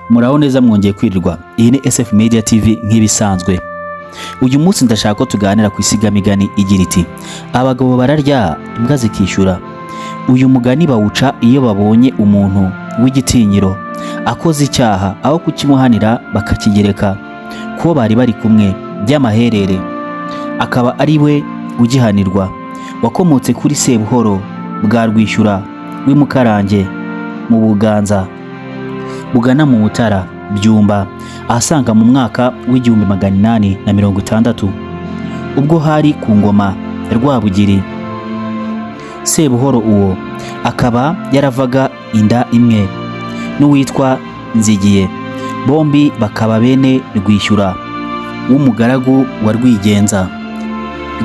Muraho neza mwongeye kwirirwa. Iyi ni SF Media TV nk'ibisanzwe. Uyu munsi ndashaka ko tuganira ku isigamigani igira iti abagabo bararya imbwa zikishyura. Uyu mugani bawuca iyo babonye umuntu w'igitinyiro akoze icyaha, aho kukimuhanira bakakigereka ko bari bari kumwe by'amaherere, akaba ari we ugihanirwa. Wakomotse kuri Sebuhoro bwa Rwishyura w'imukarange mu Buganza bugana mu Mutara Byumba, ahasanga mu mwaka w'1860 ubwo hari ku ngoma ya Rwabugiri. Sebuhoro uwo akaba yaravaga inda imwe n'uwitwa Nzigiye, bombi bakaba bene Rwishyura w'umugaragu wa Rwigenza.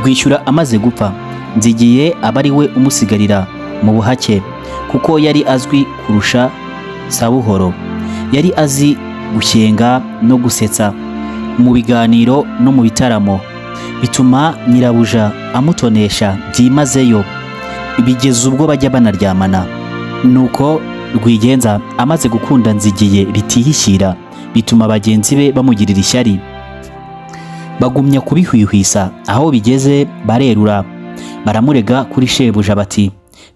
Rwishyura amaze gupfa, Nzigiye aba ari we umusigarira mu buhake, kuko yari azwi kurusha Sabuhoro. Yari azi gushyenga no gusetsa mu biganiro no mu bitaramo, bituma nyirabuja amutonesha byimazeyo bigeze ubwo bajya banaryamana. Nuko Rwigenza amaze gukunda Nzigiye bitihishyira, bituma bagenzi be bamugirira ishyari, bagumya kubihwihwisa. Aho bigeze barerura, baramurega kuri shebuja bati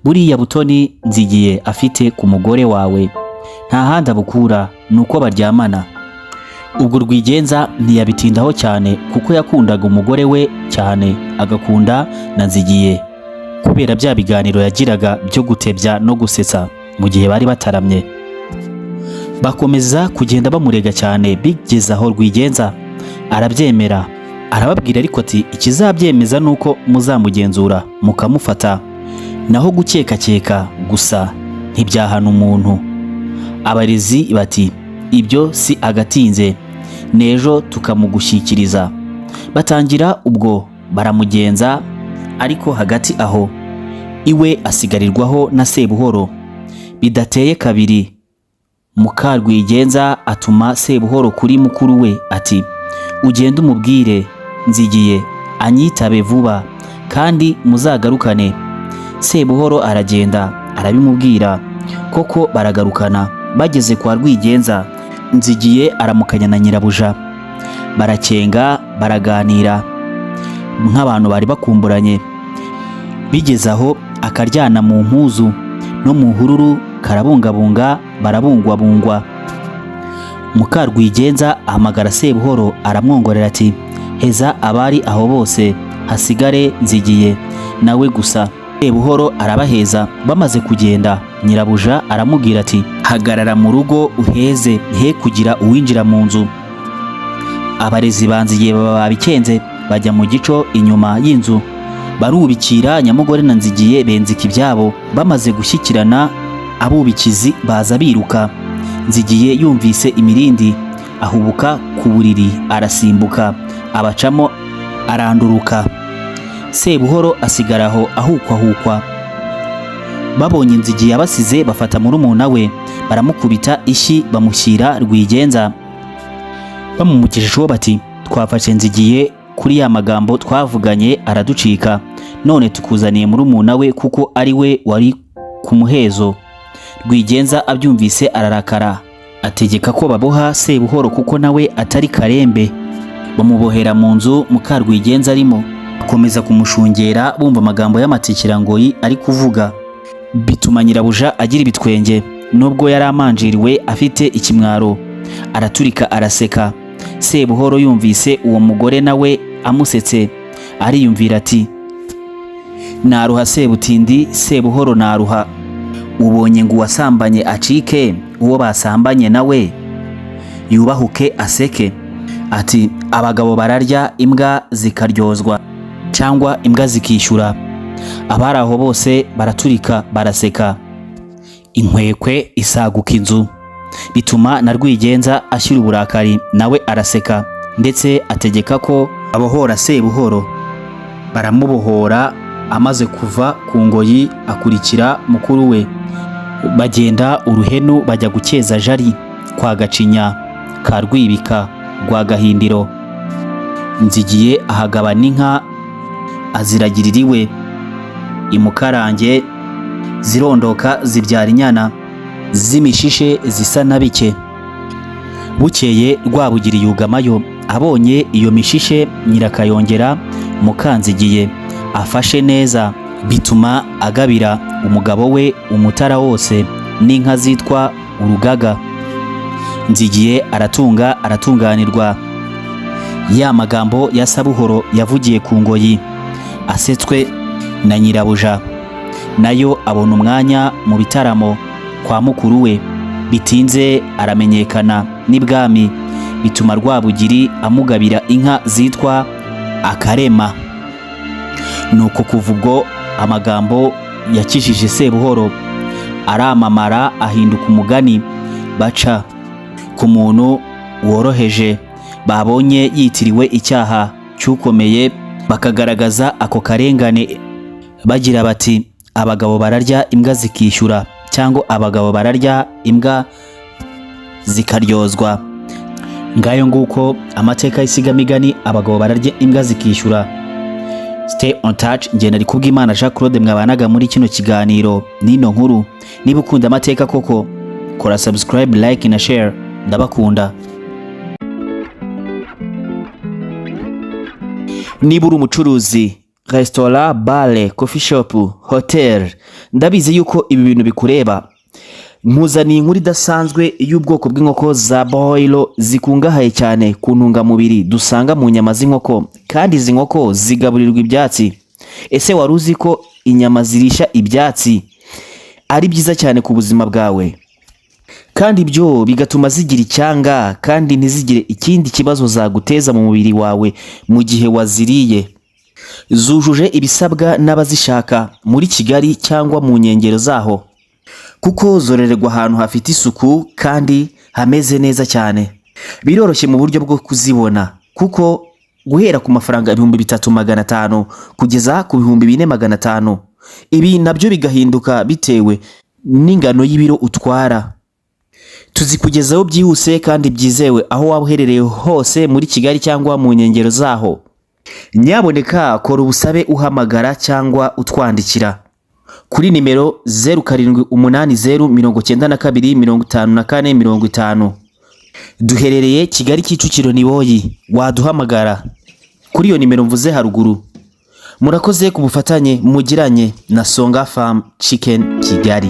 buriya butoni Nzigiye afite ku mugore wawe nta handi abukura, nuko baryamana. Ubwo Rwigenza ntiyabitindaho cyane, kuko yakundaga umugore we cyane, agakunda na Nzigiye kubera bya biganiro yagiraga byo gutebya no gusetsa mu gihe bari bataramye. Bakomeza kugenda bamurega cyane, bigeze aho Rwigenza arabyemera, arababwira ariko ati ikizabyemeza nuko muzamugenzura mukamufata, naho gukeka gusa ntibyahana umuntu. Abarezi bati ibyo si agatinze, n'ejo tukamugushyikiriza. Batangira ubwo baramugenza, ariko hagati aho iwe asigarirwaho na Sebuhoro. Bidateye kabiri, Mukarwigenza atuma Sebuhoro kuri mukuru we ati ugende umubwire Nzigiye anyitabe vuba kandi muzagarukane. Sebuhoro aragenda arabimubwira, koko baragarukana. Bageze kwa Rwigenza, Nzigiye aramukanya na nyirabuja, barakenga baraganira nk'abantu bari bakumburanye. Bigeze aho akaryana mu mpuzu no mu hururu karabungabunga, barabungwabungwa. Mukarwigenza ahamagara Sebuhoro aramwongorera ati heza abari aho bose, hasigare Nzigiye nawe gusa. Sebuhoro arabaheza. Bamaze kugenda, nyirabuja aramubwira ati hagarara mu rugo uheze, he kugira uwinjira mu nzu. Abarezi banzigiye baba babikenze, bajya mu gico inyuma y'inzu, barubikira Nyamugore na Nzigiye benzika ibyabo. Bamaze gushyikirana, abubikizi baza biruka. Nzigiye yumvise imirindi, ahubuka ku buriri arasimbuka, abacamo aranduruka. Sebuhoro asigaraho ahukwa. Babonye Nzigiye abasize, bafata murumuna we baramukubita ishyi, bamushyira Rwigenza. Bamumukishijeho bati twafashe Nzigiye kuri ya magambo twavuganye araducika, none tukuzaniye murumuna we kuko ari we wari ku muhezo. Rwigenza abyumvise ararakara, ategeka ko baboha Sebuhoro kuko nawe atari karembe. Bamubohera mu nzu Mukarwigenza arimo, akomeza kumushungera bumva amagambo y'amatikirangoyi ari kuvuga. Bituma nyirabuja agira ibitwenge, nubwo yari amanjiriwe afite ikimwaro, araturika araseka. Sebuhoro yumvise uwo mugore nawe amusetse, ariyumvira ati naruha Sebutindi, Sebuhoro naruha. Ubonye ngo uwasambanye acike, uwo basambanye nawe yubahuke aseke. Ati abagabo bararya imbwa zikaryozwa, cyangwa imbwa zikishyura. Abari aho bose baraturika baraseka. Inkwekwe isaguka inzu, bituma na Rwigenza ashyira uburakari, nawe araseka, ndetse ategeka ko abohora Sebuhoro. Baramubohora. Amaze kuva ku ngoyi akurikira mukuru we. Bagenda uruhenu bajya gukeza Jari kwa Gacinya ka Rwibika rwa Gahindiro. Nzigiye ahagabana inka aziragirira iwe imukarange, zirondoka zibyara inyana z'imishishe zisa na bike. Bukeye Rwabugiri yugamayo, abonye iyo mishishe Nyirakayongera Mukanzigiye afashe neza, bituma agabira umugabo we Umutara wose n'inka zitwa Urugaga. Nzigiye aratunganirwa. Ya magambo ya Sabuhoro yavugiye ku ngoyi asetswe na nyirabuja, nayo abona umwanya mu bitaramo kwa mukuru we. Bitinze aramenyekana n'ibwami, bituma Rwabugiri amugabira inka zitwa Akarema. Nuko kuva ubwo amagambo yakijije Sebuhoro aramamara, ahinduka umugani baca ku muntu woroheje babonye yitiriwe icyaha cyukomeye, bakagaragaza ako karengane bagira bati abagabo bararya imbwa zikishyura, cyangwa abagabo bararya imbwa zikaryozwa. Ngayo nguko amateka y'isigamigani, abagabo bararya imbwa zikishyura. Stay on touch. Nge nari kubw'Imana Jean Claude mwabanaga muri kino kiganiro n'ino nkuru. Niba ukunda amateka koko, kora subscribe, like na share. Ndabakunda. Niba uri umucuruzi, restaurant, bare, coffee shop, hotel, ndabizi yuko ibi bintu bikureba. Nkuzaniye inkuru idasanzwe y'ubwoko bw'inkoko za boilo zikungahaye cyane ku ntungamubiri dusanga mu nyama z'inkoko, kandi izi nkoko zigaburirwa ibyatsi. Ese wari uzi ko inyama zirisha ibyatsi ari byiza cyane ku buzima bwawe, kandi ibyo bigatuma zigira icyanga kandi ntizigire ikindi kibazo zaguteza mu mubiri wawe mu gihe waziriye? Zujuje ibisabwa n'abazishaka muri Kigali cyangwa mu nkengero zaho, kuko zororerwa ahantu hafite isuku kandi hameze neza cyane. Biroroshye mu buryo bwo kuzibona, kuko guhera ku mafaranga 3,500 kugeza ku 4,500. Ibi nabyo bigahinduka bitewe n'ingano y'ibiro utwara. Tuzikugezaho byihuse kandi byizewe aho waba uherereye hose muri Kigali cyangwa mu nkengero zaho. Nyaboneka kora ubusabe uhamagara cyangwa utwandikira kuri nimero 0780925450. Duherereye Kigali Kicukiro Niboyi. Waduhamagara kuri iyo nimero mvuze haruguru. Murakoze ku bufatanye mugiranye na Songa Farm Chicken Kigali.